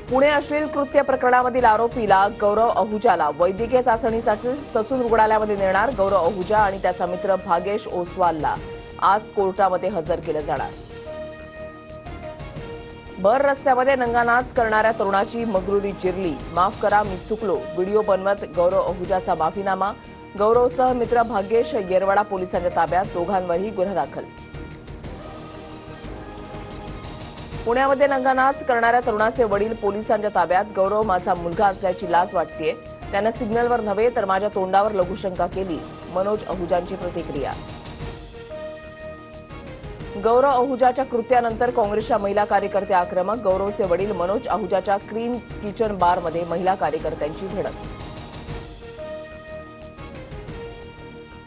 पुणे अश्लील कृत्य प्रकरणामधील आरोपीला गौरव अहुजाला वैद्यकीय चाचणीसाठी ससून रुग्णालयामध्ये नेणार। गौरव अहुजा आणि त्याचा मित्र भागेश ओसवालला आज कोर्टामध्ये हजर केलं जाणार। भर रस्त्यामध्ये नंगानाच करणाऱ्या तरुणाची मगरुरी जिरली। माफ करा, मी चुकलो व्हिडिओ बनवत गौरव अहुजाचा माफीनामा। गौरवसह मित्र भागेश येरवाडा पोलिसांच्या ताब्यात, दोघांवरही गुन्हा दाखल। पुण्यामध्ये नंगानाच करणाऱ्या तरुणाचे वडील पोलिसांच्या ताब्यात। गौरव माझा मुलगा असल्याची लाज वाटतेय, त्यानं सिग्नलवर नव्हे तर माझ्या तोंडावर लघुशंका केली। मनोज अहुजांची प्रतिक्रिया। गौरव अहुजाच्या कृत्यानंतर काँग्रेसच्या महिला कार्यकर्ते आक्रमक। गौरवचे वडील मनोज अहुजाच्या क्रीम किचन बारमध्ये महिला कार्यकर्त्यांची धडक।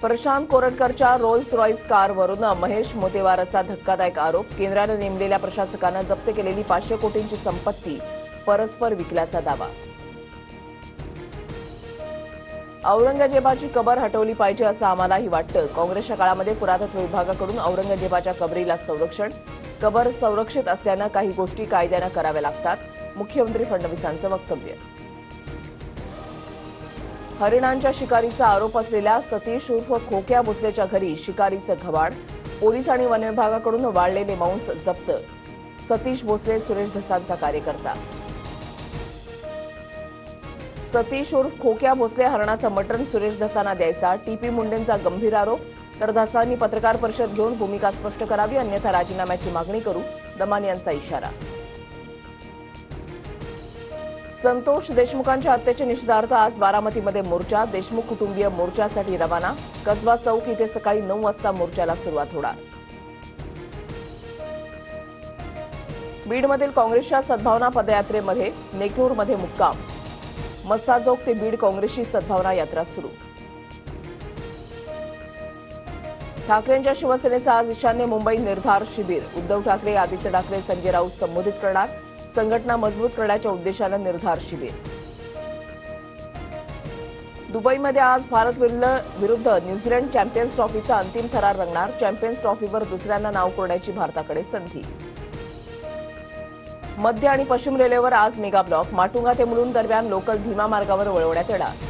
प्रशांत कोरटकरच्या रोल्स रॉयस कारवरून महेश मोतेवारचा धक्कादायक आरोप। केंद्राने नेमलेल्या प्रशासकानं जप्त केलेली 500 कोटींची संपत्ती परस्पर विकल्याचा दावा। औरंगजेबाची कबर हटवली पाहिजे असं आम्हालाही वाटतं। काँग्रेसच्या काळामध्ये पुरातत्व विभागाकडून औरंगजेबाच्या कबरीला संरक्षण। कबर संरक्षित असल्यानं काही गोष्टी कायद्यानं कराव्या लागतात, मुख्यमंत्री फडणवीसांचं वक्तव्य। हरिणांच्या शिकारीचा आरोप असलेल्या सतीश उर्फ खोक्या भोसलेच्या घरी शिकारीचं घवाड। पोलीस आणि वन विभागाकडून वाळलेले मांस जप्त। सतीश भोसले सुरेश धसांचा कार्यकर्ता। सतीश उर्फ खोक्या भोसले हरणाचं मटण सुरेश धसांना द्यायचा, टीपी मुंडेंचा गंभीर आरोप। तर धसांनी पत्रकार परिषद घेऊन भूमिका स्पष्ट करावी, अन्यथा राजीनाम्याची मागणी करू, दमान यांचा इशारा। संतोष देशमुखांच्या हत्येच्या निषेधार्थ आज बारामतीमध्ये मोर्चा। देशमुख कुटुंबीय मोर्चासाठी रवाना। कसबा चौक इथे सकाळी 9 वाजता मोर्चाला सुरुवात होणार। बीडमधील काँग्रेसच्या सद्भावना पदयात्रेमध्ये नेकनूरमध्ये मुक्काम। मस्साजोग ते बीड काँग्रेसची सद्भावना यात्रा सुरू। ठाकरेंच्या शिवसेनेचा आज ईशान्य मुंबई निर्धार शिबिर। उद्धव ठाकरे, आदित्य ठाकरे, संजय राऊत संबोधित करणार। संघटना मजबूत करण्याच्या उद्देशानं निर्धार शिबिर। दुबईमध्ये आज भारत विरुद्ध न्यूझीलंड चॅम्पियन्स ट्रॉफीचा अंतिम थरार रंगणार। चॅम्पियन्स ट्रॉफीवर दुसऱ्यांदा नाव कोरण्याची भारताकडे संधी। मध्य आणि पश्चिम रेल्वेवर आज मेगा ब्लॉक। माटुंगा ते मुलुंड दरम्यान लोकल धीमा मार्गावर वळवण्यात येणार।